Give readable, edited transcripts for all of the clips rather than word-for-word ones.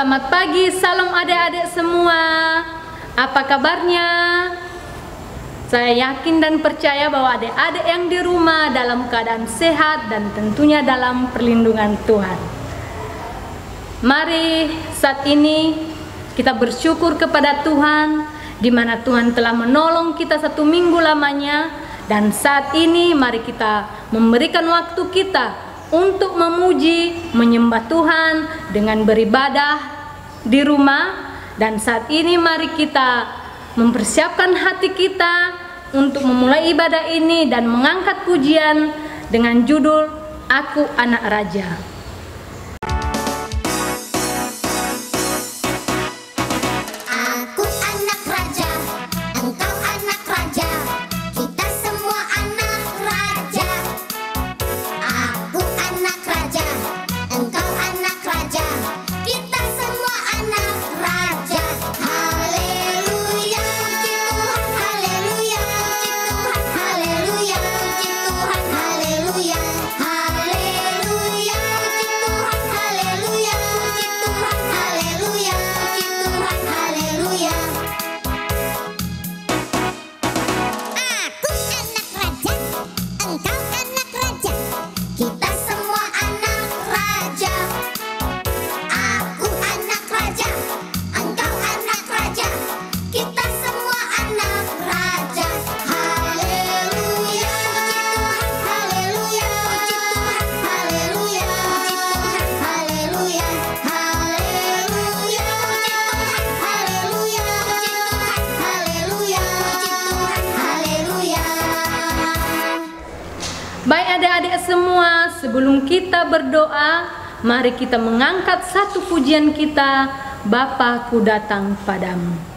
Selamat pagi, salam adik-adik semua. Apa kabarnya? Saya yakin dan percaya bahwa adik-adik yang di rumah dalam keadaan sehat dan tentunya dalam perlindungan Tuhan. Mari saat ini kita bersyukur kepada Tuhan, di mana Tuhan telah menolong kita 1 minggu lamanya. Dan saat ini mari kita memberikan waktu kita untuk memuji, menyembah Tuhan dengan beribadah di rumah. Dan saat ini mari kita mempersiapkan hati kita untuk memulai ibadah ini dan mengangkat pujian dengan judul Aku Anak Raja. Baik adik-adik semua, sebelum kita berdoa, mari kita mengangkat satu pujian kita, Bapa ku datang padamu. Bapa ku datang padamu.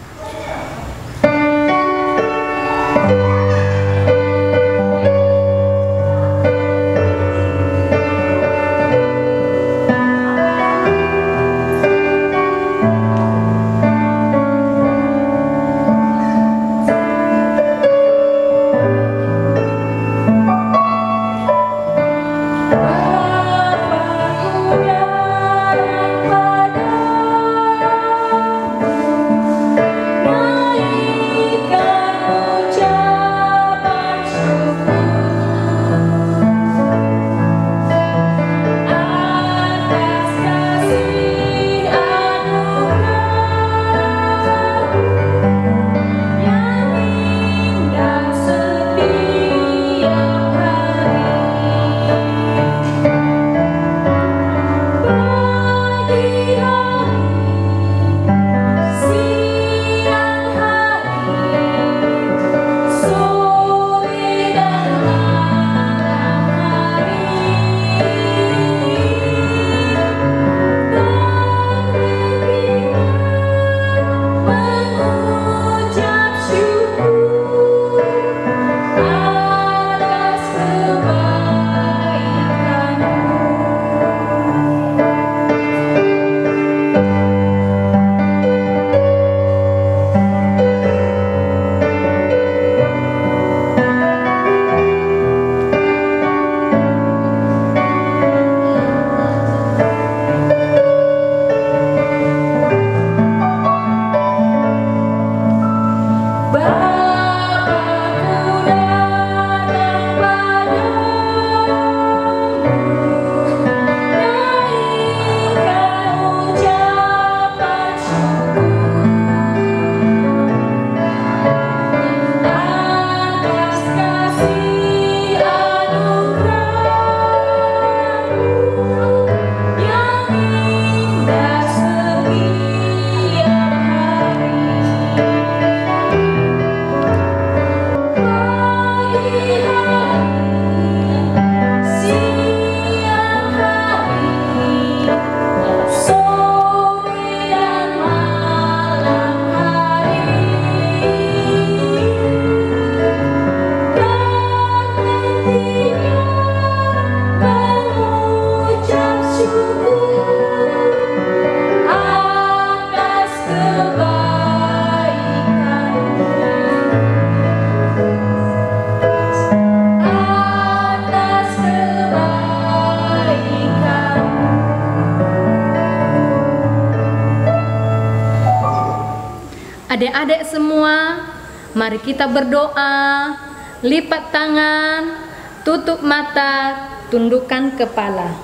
Adik-adik semua, mari kita berdoa, lipat tangan, tutup mata, tundukkan kepala.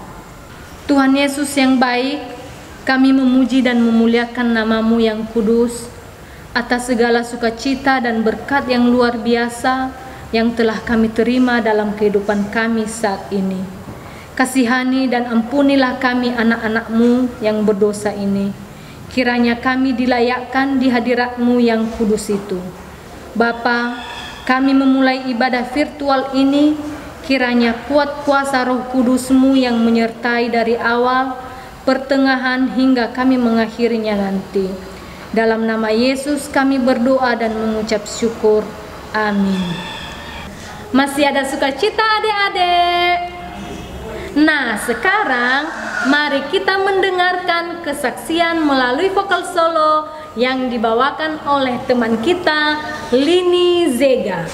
Tuhan Yesus yang baik, kami memuji dan memuliakan nama-Mu yang kudus atas segala sukacita dan berkat yang luar biasa yang telah kami terima dalam kehidupan kami saat ini. Kasihani dan ampunilah kami anak-anak-Mu yang berdosa ini. Kiranya kami dilayakkan di hadirat-Mu yang kudus itu. Bapa, kami memulai ibadah virtual ini, kiranya kuat kuasa Roh Kudus-Mu yang menyertai dari awal, pertengahan hingga kami mengakhirinya nanti. Dalam nama Yesus kami berdoa dan mengucap syukur. Amin. Masih ada sukacita adik-adik? Nah, sekarang mari kita mendengarkan kesaksian melalui vokal solo yang dibawakan oleh teman kita, Lini Zega.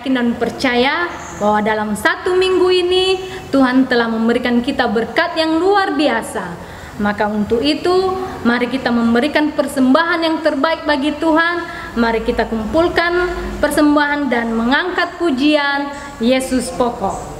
yakin dan percaya bahwa dalam 1 minggu ini Tuhan telah memberikan kita berkat yang luar biasa. Maka untuk itu, mari kita memberikan persembahan yang terbaik bagi Tuhan. Mari kita kumpulkan persembahan dan mengangkat pujian Yesus pokok.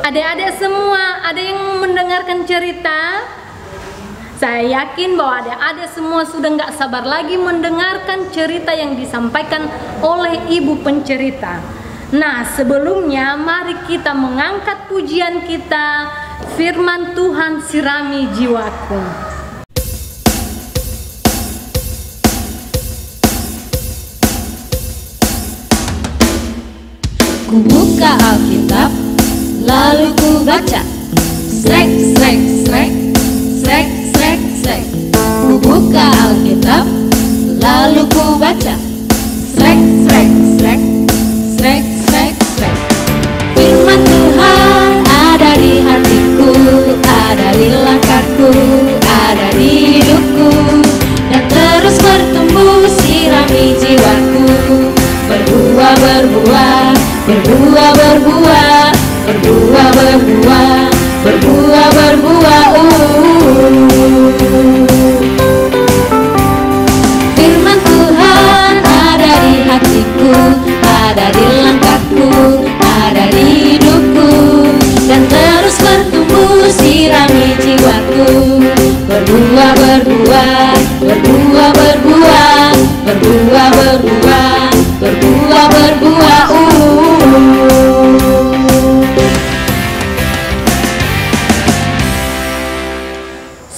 Adik-adik semua, ada yang mendengarkan cerita? Saya yakin bahwa adik-adik semua sudah nggak sabar lagi mendengarkan cerita yang disampaikan oleh ibu pencerita. Nah, sebelumnya mari kita mengangkat pujian kita, firman Tuhan sirami jiwaku. Ku buka Alkitab, lalu ku baca. Srek, srek, srek, srek, srek, srek. Ku buka Alkitab, lalu ku baca. Srek, srek, srek, srek, srek, srek. Firman Tuhan ada di hatiku, ada di langkahku, ada di hidupku, dan terus bertumbuh sirami jiwaku. Berbuah, berbuah, berbuah, berbuah, berbuah, berbuah, berbuah, berbuah. Firman Tuhan ada di hatiku, ada di langkahku, ada di hidupku, dan terus bertumbuh sirami jiwaku. Berbuah, berbuah, berbuah, berbuah, berbuah, berbuah, berbuah, berbuah.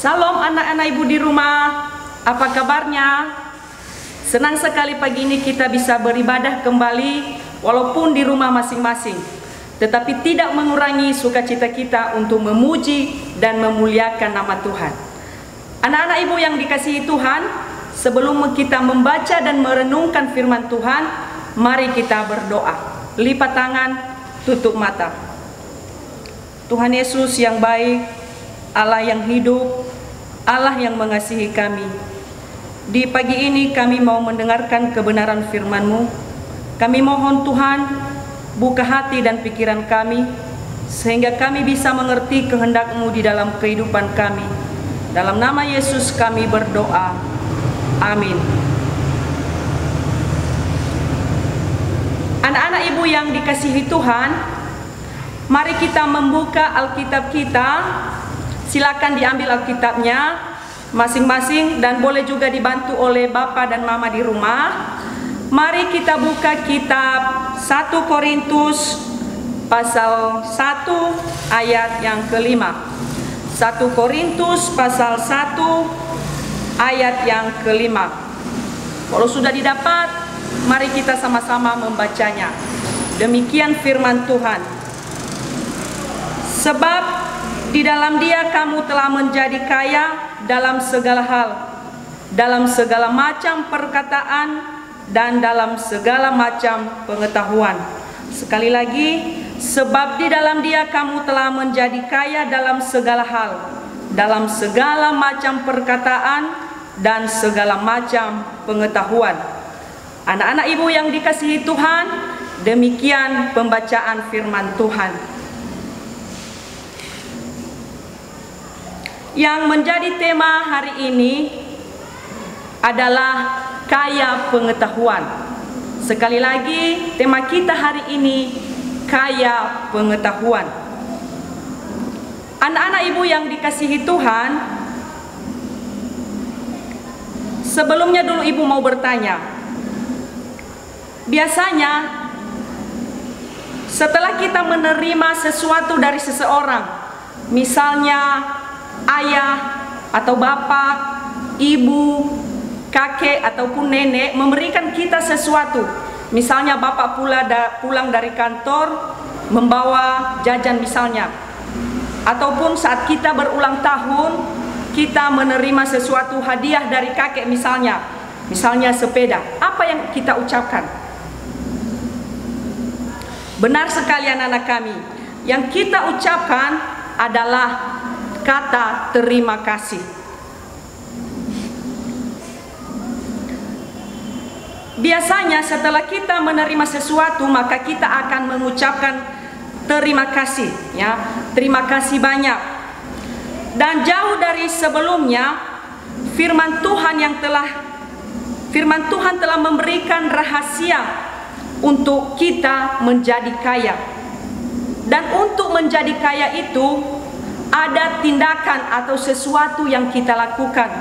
Salam anak-anak ibu di rumah, apa kabarnya? Senang sekali pagi ini kita bisa beribadah kembali walaupun di rumah masing-masing. tetapi tidak mengurangi sukacita kita untuk memuji dan memuliakan nama Tuhan. Anak-anak ibu yang dikasihi Tuhan, sebelum kita membaca dan merenungkan firman Tuhan, mari kita berdoa. Lipat tangan, tutup mata. Tuhan Yesus yang baik, Allah yang hidup, Allah yang mengasihi kami. Di pagi ini kami mau mendengarkan kebenaran firman-Mu. Kami mohon Tuhan, buka hati dan pikiran kami, sehingga kami bisa mengerti kehendak-Mu di dalam kehidupan kami. Dalam nama Yesus kami berdoa. Amin. Anak-anak ibu yang dikasihi Tuhan, mari kita membuka Alkitab kita. Silakan diambil Alkitabnya masing-masing dan boleh juga dibantu oleh Bapak dan Mama di rumah. Mari kita buka kitab 1 Korintus pasal 1 ayat yang kelima. 1 Korintus pasal 1 ayat yang kelima. Kalau sudah didapat, mari kita sama-sama membacanya. Demikian firman Tuhan. Sebab di dalam Dia kamu telah menjadi kaya dalam segala hal, dalam segala macam perkataan dan dalam segala macam pengetahuan. Sekali lagi, sebab di dalam Dia kamu telah menjadi kaya dalam segala hal, dalam segala macam perkataan dan segala macam pengetahuan. Anak-anak ibu yang dikasihi Tuhan, demikian pembacaan firman Tuhan. Yang menjadi tema hari ini adalah kaya pengetahuan. Sekali lagi, tema kita hari ini kaya pengetahuan. Anak-anak ibu yang dikasihi Tuhan, sebelumnya dulu ibu mau bertanya. Biasanya setelah kita menerima sesuatu dari seseorang, misalnya ayah atau bapak, ibu, kakek ataupun nenek memberikan kita sesuatu. Misalnya bapak pulang dari kantor membawa jajan misalnya. Ataupun saat kita berulang tahun, kita menerima sesuatu hadiah dari kakek misalnya. Misalnya sepeda. Apa yang kita ucapkan? Benar sekali anak-anak kami. Yang kita ucapkan adalah kata terima kasih. Biasanya setelah kita menerima sesuatu, maka kita akan mengucapkan terima kasih, ya. Terima kasih banyak. Dan jauh dari sebelumnya, firman Tuhan telah memberikan rahasia untuk kita menjadi kaya. Dan untuk menjadi kaya itu ada tindakan atau sesuatu yang kita lakukan.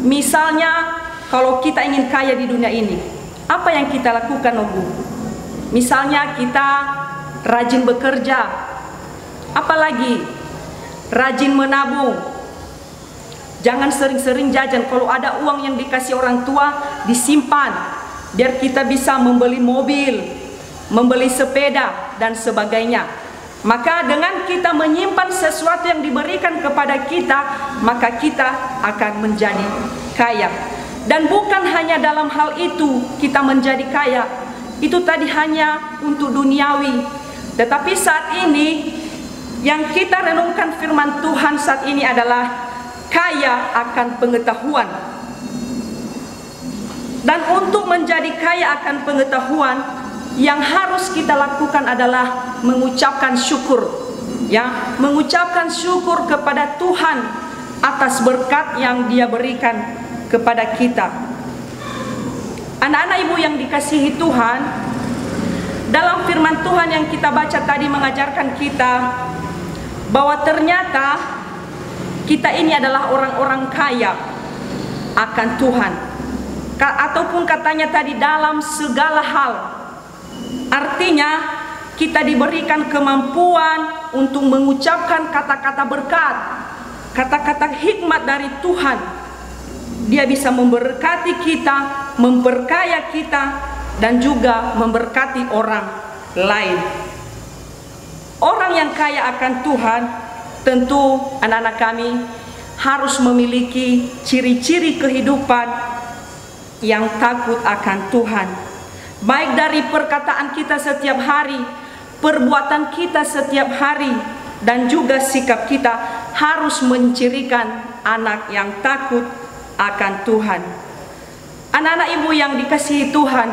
Misalnya kalau kita ingin kaya di dunia ini, apa yang kita lakukan, Bu? Misalnya kita rajin bekerja, apalagi rajin menabung. Jangan sering-sering jajan. Kalau ada uang yang dikasih orang tua, disimpan biar kita bisa membeli mobil, membeli sepeda dan sebagainya. Maka dengan kita menyimpan sesuatu yang diberikan kepada kita, maka kita akan menjadi kaya. Dan bukan hanya dalam hal itu kita menjadi kaya. Itu tadi hanya untuk duniawi. Tetapi saat ini yang kita renungkan firman Tuhan saat ini adalah kaya akan pengetahuan. Dan untuk menjadi kaya akan pengetahuan, yang harus kita lakukan adalah mengucapkan syukur. Ya, mengucapkan syukur kepada Tuhan atas berkat yang Dia berikan kepada kita. Anak-anak ibu yang dikasihi Tuhan, dalam firman Tuhan yang kita baca tadi mengajarkan kita bahwa ternyata kita ini adalah orang-orang kaya akan Tuhan. Ataupun katanya tadi dalam segala hal. Artinya kita diberikan kemampuan untuk mengucapkan kata-kata berkat, kata-kata hikmat dari Tuhan. Dia bisa memberkati kita, memperkaya kita, dan juga memberkati orang lain. Orang yang kaya akan Tuhan, tentu anak-anak kami harus memiliki ciri-ciri kehidupan yang takut akan Tuhan. Baik dari perkataan kita setiap hari, perbuatan kita setiap hari, dan juga sikap kita harus mencirikan anak yang takut akan Tuhan. Anak-anak ibu yang dikasihi Tuhan,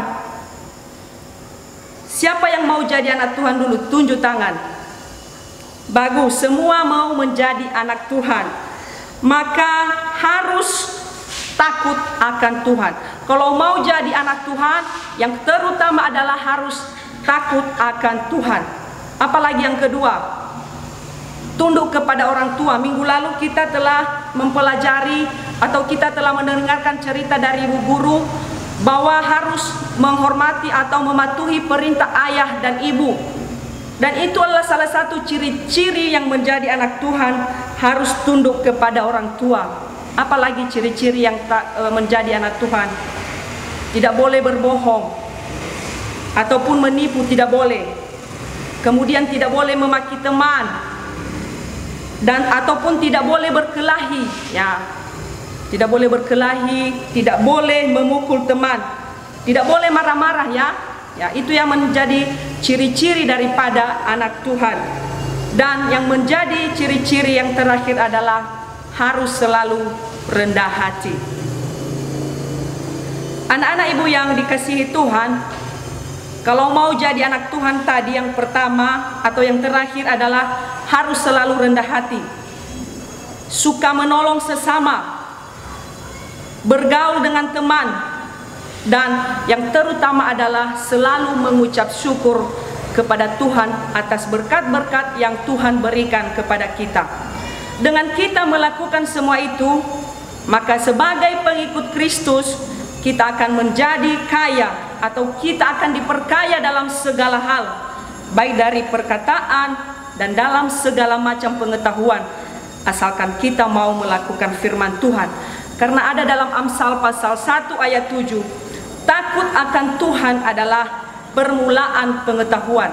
siapa yang mau jadi anak Tuhan dulu? Tunjuk tangan. Bagus, semua mau menjadi anak Tuhan. Maka harus takut akan Tuhan. Kalau mau jadi anak Tuhan, yang terutama adalah harus takut akan Tuhan. Apalagi yang kedua, tunduk kepada orang tua. Minggu lalu kita telah mempelajari atau kita telah mendengarkan cerita dari ibu guru bahwa harus menghormati atau mematuhi perintah ayah dan ibu. Dan itu adalah salah satu ciri-ciri yang menjadi anak Tuhan, harus tunduk kepada orang tua. Apalagi ciri-ciri yang menjadi anak Tuhan, tidak boleh berbohong ataupun menipu, tidak boleh. Kemudian tidak boleh memaki teman, dan ataupun tidak boleh berkelahi, ya. Tidak boleh berkelahi, tidak boleh memukul teman, tidak boleh marah-marah, ya. Ya, itu yang menjadi ciri-ciri daripada anak Tuhan. Dan yang menjadi ciri-ciri yang terakhir adalah harus selalu rendah hati. Anak-anak ibu yang dikasihi Tuhan, kalau mau jadi anak Tuhan tadi, yang pertama atau yang terakhir adalah harus selalu rendah hati, suka menolong sesama, bergaul dengan teman, dan yang terutama adalah selalu mengucap syukur kepada Tuhan atas berkat-berkat yang Tuhan berikan kepada kita. Dengan kita melakukan semua itu, maka sebagai pengikut Kristus, kita akan menjadi kaya atau kita akan diperkaya dalam segala hal, baik dari perkataan dan dalam segala macam pengetahuan, asalkan kita mau melakukan firman Tuhan. Karena ada dalam Amsal pasal 1 ayat 7, takut akan Tuhan adalah permulaan pengetahuan.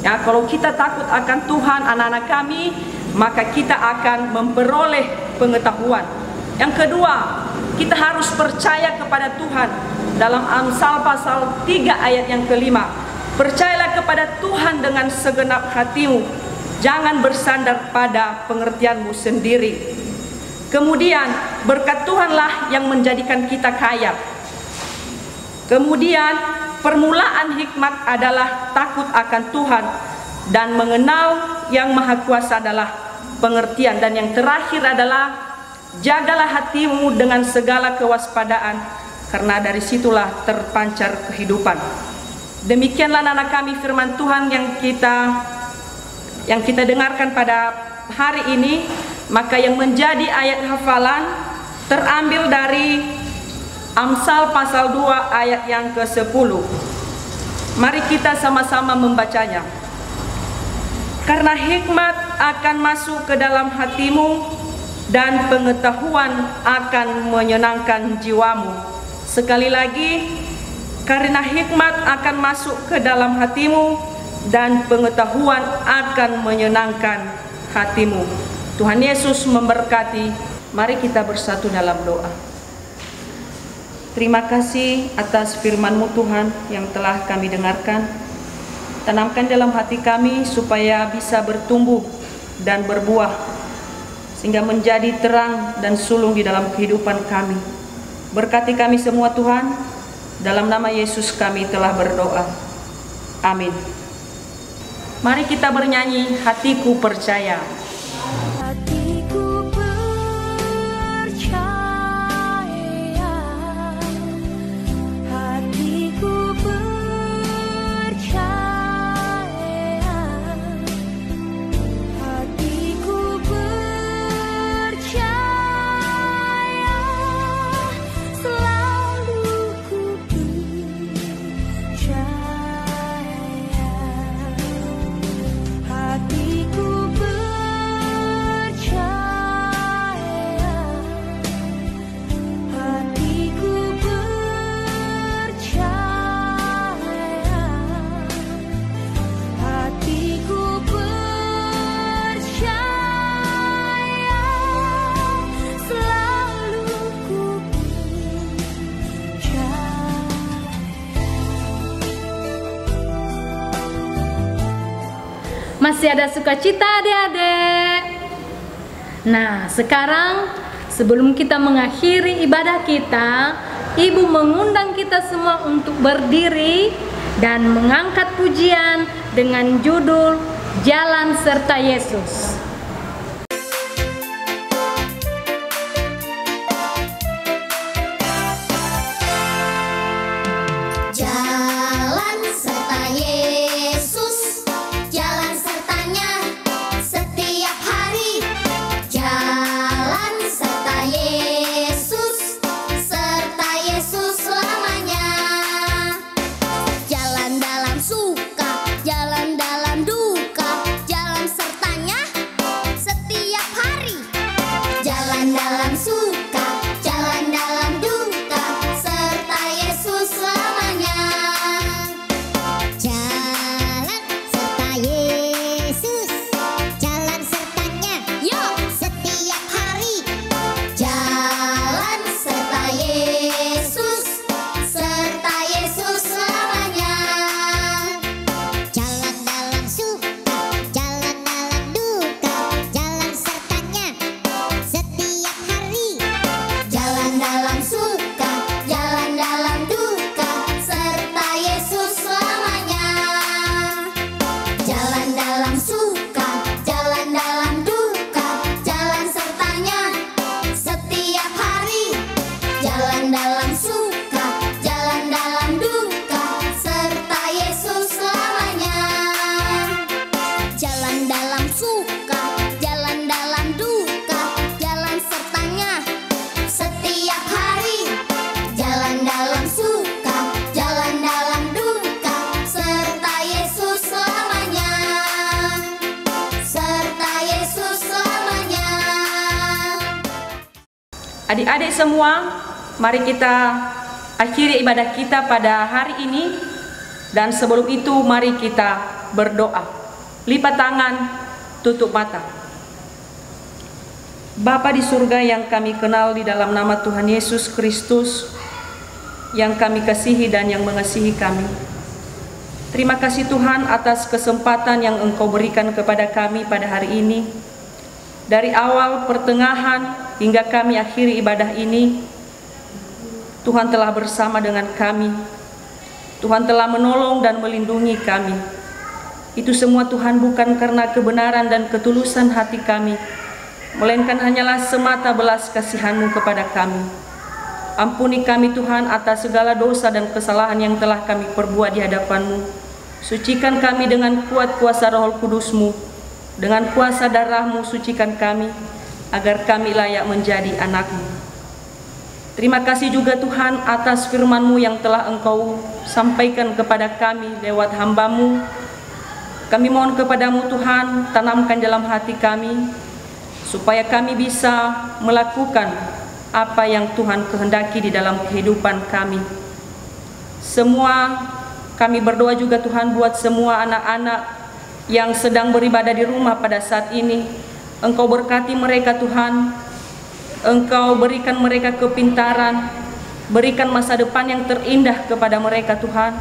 Ya, kalau kita takut akan Tuhan, anak-anak kami, maka kita akan memperoleh pengetahuan. Yang kedua, kita harus percaya kepada Tuhan. Dalam Amsal pasal 3 ayat yang kelima, percayalah kepada Tuhan dengan segenap hatimu, jangan bersandar pada pengertianmu sendiri. Kemudian berkat Tuhanlah yang menjadikan kita kaya. Kemudian permulaan hikmat adalah takut akan Tuhan, dan mengenal yang Maha Kuasa adalah pengertian. Dan yang terakhir adalah jagalah hatimu dengan segala kewaspadaan, karena dari situlah terpancar kehidupan. Demikianlah anak kami firman Tuhan yang kita dengarkan pada hari ini. Maka yang menjadi ayat hafalan terambil dari Amsal pasal 2 ayat yang ke-10. Mari kita sama-sama membacanya. Karena hikmat akan masuk ke dalam hatimu, dan pengetahuan akan menyenangkan jiwamu. Sekali lagi, karena hikmat akan masuk ke dalam hatimu, dan pengetahuan akan menyenangkan hatimu. Tuhan Yesus memberkati. Mari kita bersatu dalam doa. Terima kasih atas firman-Mu Tuhan yang telah kami dengarkan. Tanamkan dalam hati kami supaya bisa bertumbuh dan berbuah, sehingga menjadi terang dan sulung di dalam kehidupan kami. Berkati kami semua Tuhan. Dalam nama Yesus kami telah berdoa. Amin. Mari kita bernyanyi Hatiku Percaya. Hatiku Masih ada sukacita adik-adik? Nah, sekarang sebelum kita mengakhiri ibadah kita, Ibu mengundang kita semua untuk berdiri dan mengangkat pujian dengan judul Jalan Serta Yesus. Jalan serta Yesus, jalan sertanya setiap hari. Jalan serta Yesus, serta Yesus selamanya. Jalan dalam suka, jalan dalam duka, jalan sertanya setiap hari. Jalan dalam suka, jalan dalam duka, serta Yesus selamanya. Jalan serta Yesus, jalan sertanya, yuk setiap hari. Jalan serta Yesus, serta Yesus selamanya. Jalan dalam suka, jalan dalam duka, jalan sertanya setiap hari. Jalan dalam suka, jalan dalam duka, serta Yesus selamanya. Jalan dalam suka, jalan dalam duka, jalan sertanya setiap hari. Jalan dalam suka, jalan dalam duka, serta Yesus selamanya. Jalan dalam suka, jalan dalam duka, jalan sertanya setiap hari. Jalan dalam suka, jalan dalam duka, serta Yesus selamanya. Serta Yesus selamanya. Adik-adik semua, mari kita akhiri ibadah kita pada hari ini. Dan sebelum itu mari kita berdoa. Lipat tangan, tutup mata. Bapa di surga yang kami kenal di dalam nama Tuhan Yesus Kristus, yang kami kasihi dan yang mengasihi kami. Terima kasih Tuhan atas kesempatan yang Engkau berikan kepada kami pada hari ini. Dari awal, pertengahan, hingga kami akhiri ibadah ini, Tuhan telah bersama dengan kami. Tuhan telah menolong dan melindungi kami. Itu semua Tuhan bukan karena kebenaran dan ketulusan hati kami, melainkan hanyalah semata belas kasihan-Mu kepada kami. Ampuni kami Tuhan atas segala dosa dan kesalahan yang telah kami perbuat di hadapan-Mu. Sucikan kami dengan kuat kuasa Roh Kudus-Mu. Dengan kuasa darah-Mu sucikan kami, agar kami layak menjadi anak-Mu. Terima kasih juga Tuhan atas firman-Mu yang telah Engkau sampaikan kepada kami lewat hamba-Mu. Kami mohon kepada-Mu Tuhan, tanamkan dalam hati kami, supaya kami bisa melakukan apa yang Tuhan kehendaki di dalam kehidupan kami. Semua kami berdoa juga Tuhan buat semua anak-anak yang sedang beribadah di rumah pada saat ini. Engkau berkati mereka Tuhan. Engkau berikan mereka kepintaran, berikan masa depan yang terindah kepada mereka Tuhan,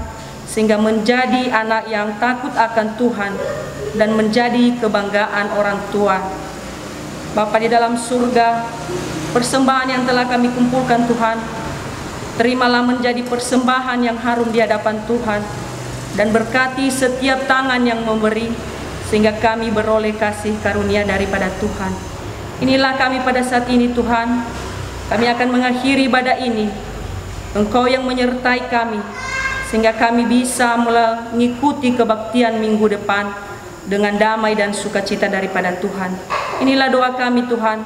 sehingga menjadi anak yang takut akan Tuhan dan menjadi kebanggaan orang tua. Bapa di dalam surga, persembahan yang telah kami kumpulkan Tuhan, terimalah menjadi persembahan yang harum di hadapan Tuhan, dan berkati setiap tangan yang memberi, sehingga kami beroleh kasih karunia daripada Tuhan. Inilah kami pada saat ini Tuhan. Kami akan mengakhiri ibadah ini. Engkau yang menyertai kami, sehingga kami bisa mengikuti kebaktian minggu depan dengan damai dan sukacita daripada Tuhan. Inilah doa kami Tuhan.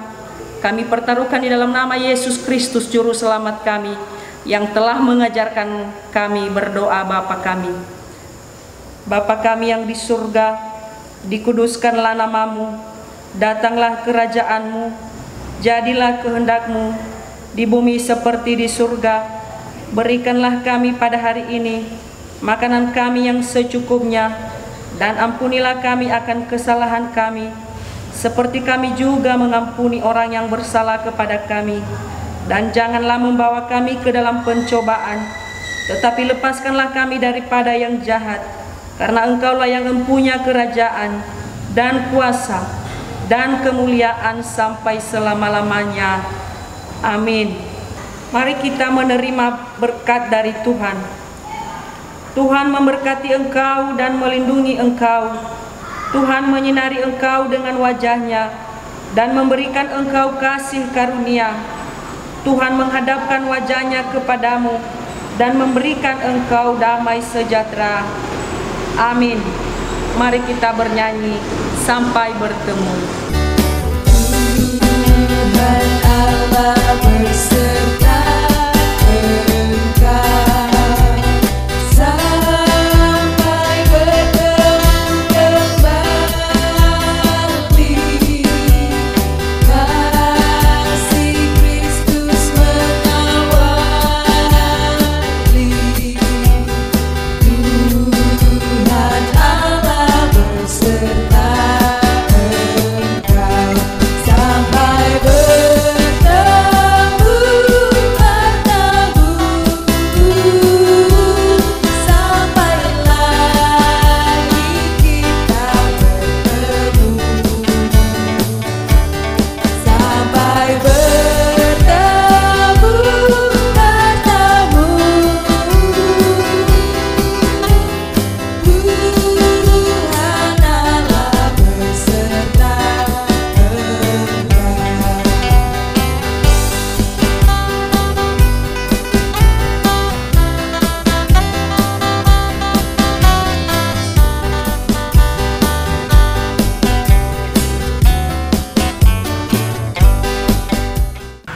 Kami pertaruhkan di dalam nama Yesus Kristus Juru Selamat kami, yang telah mengajarkan kami berdoa Bapa kami. Bapa kami yang di surga, dikuduskanlah nama-Mu, datanglah kerajaan-Mu, jadilah kehendak-Mu di bumi seperti di surga. Berikanlah kami pada hari ini makanan kami yang secukupnya, dan ampunilah kami akan kesalahan kami, seperti kami juga mengampuni orang yang bersalah kepada kami. Dan janganlah membawa kami ke dalam pencobaan, tetapi lepaskanlah kami daripada yang jahat. Karena Engkaulah yang mempunyai kerajaan, dan kuasa dan kemuliaan sampai selama-lamanya. Amin. Mari kita menerima berkat dari Tuhan. Tuhan memberkati engkau dan melindungi engkau. Tuhan menyinari engkau dengan wajah-Nya dan memberikan engkau kasih karunia. Tuhan menghadapkan wajah-Nya kepadamu dan memberikan engkau damai sejahtera. Amin. Mari kita bernyanyi sampai bertemu. Tuhan Allah berserta engkau sampai bertemu kembali. Kasih Kristus mengawali. Tuhan Allah berserta engkau sampai bertemu, sampai lagi kita bertemu, sampai bertemu, Tuhan Allah berserta engkau.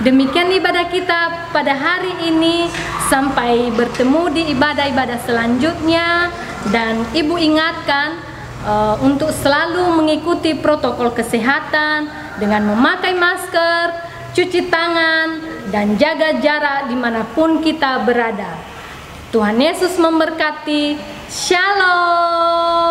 Demikian ibadah kita pada hari ini. Sampai bertemu di ibadah-ibadah selanjutnya. Dan Ibu ingatkan untuk selalu mengikuti protokol kesehatan dengan memakai masker, cuci tangan, dan jaga jarak dimanapun kita berada. Tuhan Yesus memberkati. Shalom.